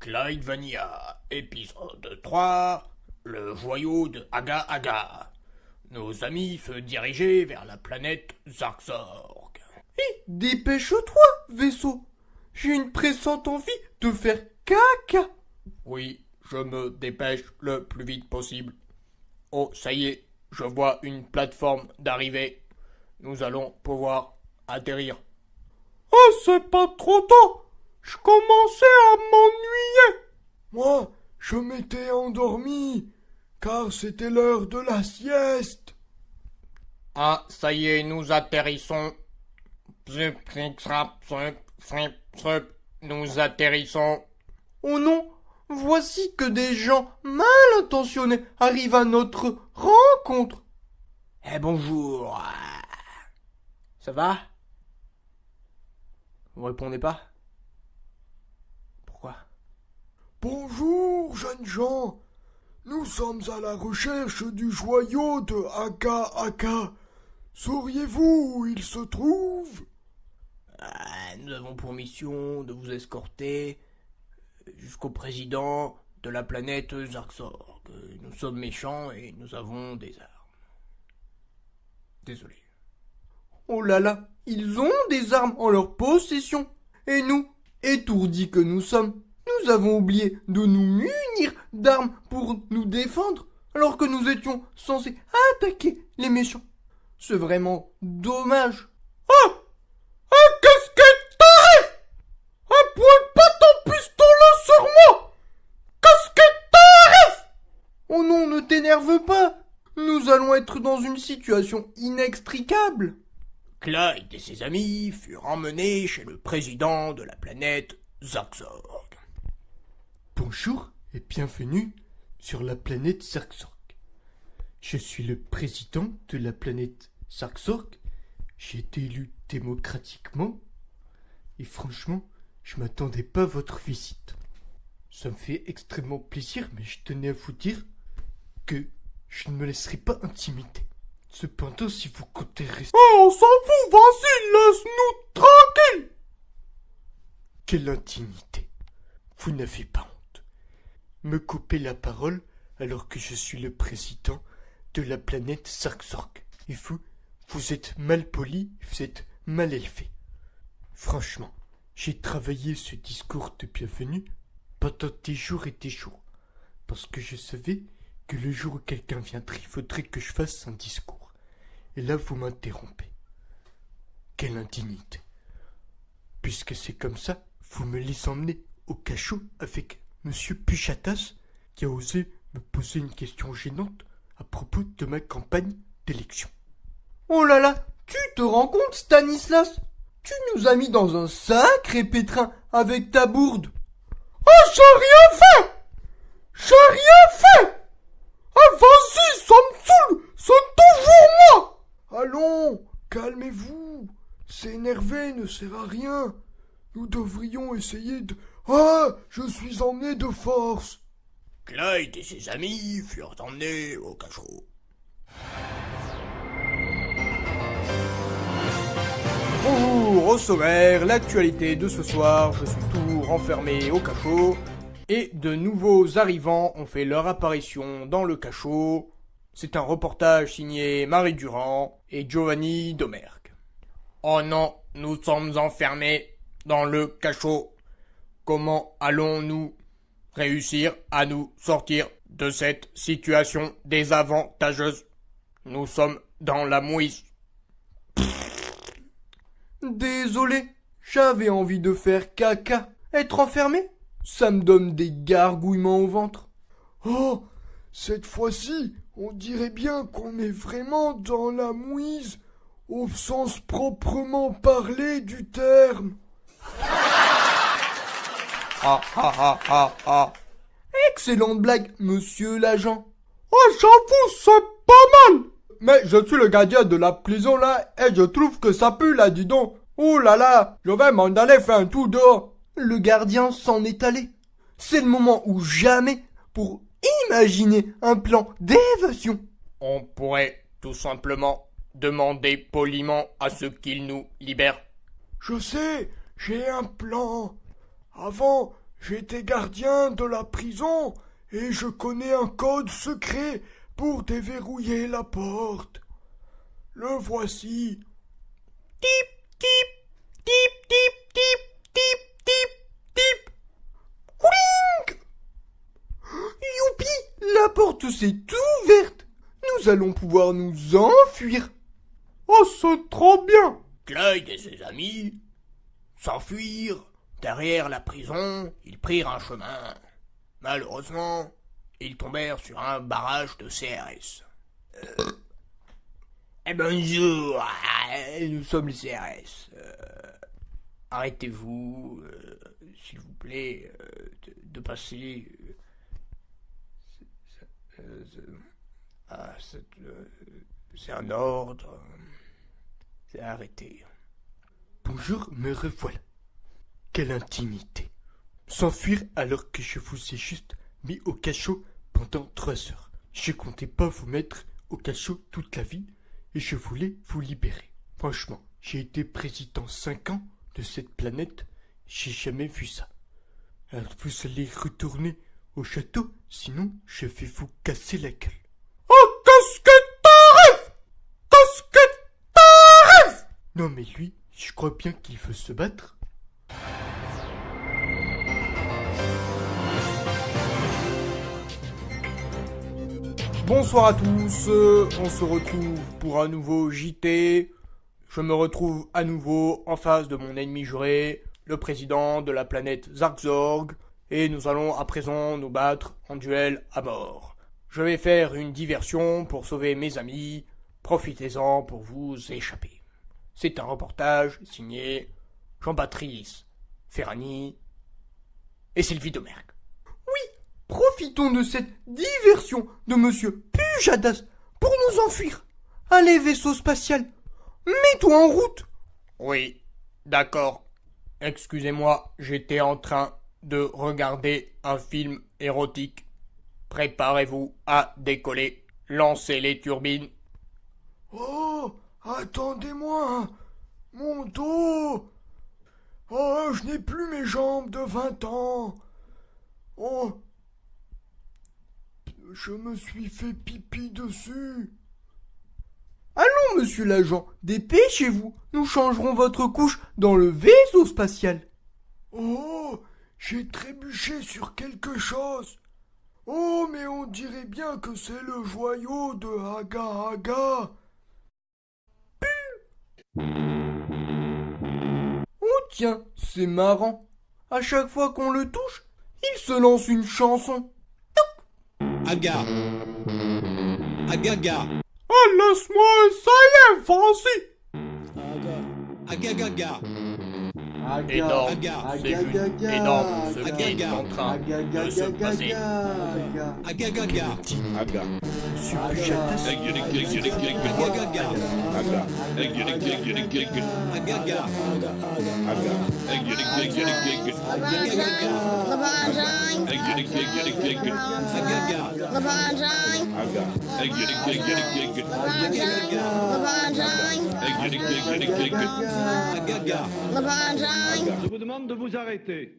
Clyde Vanilla, épisode 3, le joyau de Aga Aga. Nos amis se dirigeaient vers la planète Zarkzorg. Dépêche-toi, vaisseau. J'ai une pressante envie de faire caca. Oui, je me dépêche le plus vite possible. Oh, ça y est, je vois une plateforme d'arrivée. Nous allons pouvoir atterrir. Oh, c'est pas trop tôt. Je commençais à m'ennuyer. Moi, je m'étais endormi, car c'était l'heure de la sieste. Ah, ça y est, nous atterrissons. Nous atterrissons. Oh non, voici que des gens mal intentionnés arrivent à notre rencontre. Bonjour. Ça va? Vous répondez pas? Pourquoi? Bonjour, jeunes gens. Nous sommes à la recherche du joyau de Aga Aga. Sauriez-vous où il se trouve? Nous avons pour mission de vous escorter jusqu'au président de la planète Zarkzorg. Nous sommes méchants et nous avons des armes. Désolé. Oh là là, ils ont des armes en leur possession. Et nous, étourdis que nous sommes, nous avons oublié de nous munir d'armes pour nous défendre, alors que nous étions censés attaquer les méchants. C'est vraiment dommage. Ah! Qu'est-ce que t'arrive? Pointe pas ton pistolet sur moi! Qu'est-ce que t'arrive? Oh non, ne t'énerve pas. Nous allons être dans une situation inextricable. Clyde et ses amis furent emmenés chez le président de la planète Zarkzorg. Bonjour et bienvenue sur la planète Zarkzorg. Je suis le président de la planète Zarkzorg. J'ai été élu démocratiquement. Et franchement, je m'attendais pas à votre visite. Ça me fait extrêmement plaisir, mais je tenais à vous dire que je ne me laisserai pas intimider. Cependant, si vous comptez rester... Oh, on s'en fout, vas-y, laisse-nous tranquille. Quelle indignité. Vous n'avez pas honte. Me couper la parole alors que je suis le président de la planète Zarkzorg. Et vous êtes mal poli, vous êtes mal élevé. Franchement, j'ai travaillé ce discours de bienvenue pendant des jours et des jours. Parce que je savais que le jour où quelqu'un viendrait, il faudrait que je fasse un discours. Et là, vous m'interrompez. Quelle indignité. Puisque c'est comme ça, vous me les emmenez au cachot avec Monsieur Puchatas, qui a osé me poser une question gênante à propos de ma campagne d'élection. Oh là là, tu te rends compte, Stanislas? Tu nous as mis dans un sacré pétrin avec ta bourde. Oh, j'ai rien fait! J'ai rien fait! Ah, vas-y, ça me saoule! C'est toujours moi! Allons, calmez-vous. S'énerver ne sert à rien. Nous devrions essayer de... Ah, je suis emmené de force. Clyde et ses amis furent emmenés au cachot. Bonjour, au sommaire, l'actualité de ce soir, je suis toujours enfermé au cachot, et de nouveaux arrivants ont fait leur apparition dans le cachot. C'est un reportage signé Marie Durand et Giovanni Domergue. Oh non, nous sommes enfermés dans le cachot. Comment allons-nous réussir à nous sortir de cette situation désavantageuse? Nous sommes dans la mouise. Désolé, j'avais envie de faire caca. Être enfermé, ça me donne des gargouillements au ventre. Oh, cette fois-ci, on dirait bien qu'on est vraiment dans la mouise, au sens proprement parlé du terme. Excellente blague, monsieur l'agent. Oh, j'avoue, c'est pas mal. Mais je suis le gardien de la prison là, et je trouve que ça pue là, dis donc. Oh là là, je vais m'en aller faire un tour dehors. Le gardien s'en est allé. C'est le moment ou jamais pour imaginer un plan d'évasion. On pourrait tout simplement demander poliment à ceux qu'ils nous libèrent. Je sais, j'ai un plan. Avant, J'étais gardien de la prison et je connais un code secret pour déverrouiller la porte. Le voici. Tip, tip, tip, tip, tip, tip, tip, tip. Couling! Youpi! La porte s'est ouverte! Nous allons pouvoir nous enfuir! Oh, c'est trop bien! Clyde et ses amis s'enfuirent. Derrière la prison, ils prirent un chemin. Malheureusement, ils tombèrent sur un barrage de CRS. Bonjour, nous sommes les CRS. Arrêtez-vous, s'il vous plaît, de passer. C'est un ordre. C'est arrêté. Bonjour, me revoilà. Quelle intimité. S'enfuir alors que je vous ai juste mis au cachot pendant 3 heures. Je comptais pas vous mettre au cachot toute la vie et je voulais vous libérer. Franchement, j'ai été président 5 ans de cette planète, j'ai jamais vu ça. Alors vous allez retourner au château, sinon je vais vous casser la gueule. Oh, qu'est-ce que t'arrives? Qu'est-ce que t'arrives? Non mais lui, je crois bien qu'il veut se battre. Bonsoir à tous, on se retrouve pour un nouveau JT. Je me retrouve à nouveau en face de mon ennemi juré, le président de la planète Zarkzorg, et nous allons à présent nous battre en duel à mort. Je vais faire une diversion pour sauver mes amis, profitez-en pour vous échapper. C'est un reportage signé Jean-Baptiste Ferrani et Sylvie Domergue. Profitons de cette diversion de Monsieur Pujadas pour nous enfuir. Allez, vaisseau spatial, mets-toi en route. Oui, d'accord. Excusez-moi, j'étais en train de regarder un film érotique. Préparez-vous à décoller. Lancez les turbines. Oh, attendez-moi. Mon dos. Oh, je n'ai plus mes jambes de 20 ans. Oh, je me suis fait pipi dessus. Allons, monsieur l'agent, dépêchez-vous. Nous changerons votre couche dans le vaisseau spatial. Oh, j'ai trébuché sur quelque chose. Oh, mais on dirait bien que c'est le joyau de Aga Aga. Oh tiens, c'est marrant. À chaque fois qu'on le touche, il se lance une chanson. Aga. Agaga. Oh, laisse-moi essayer, vas-y. Agagaga. Énorme, Aga. c'est juste énorme ce qui est en train de se passer. Agagaga. Aga. Monsieur Pujadas, Agagaga. Aga. Agaga. Aga. Agaga. Aga. Je vous demande de vous arrêter.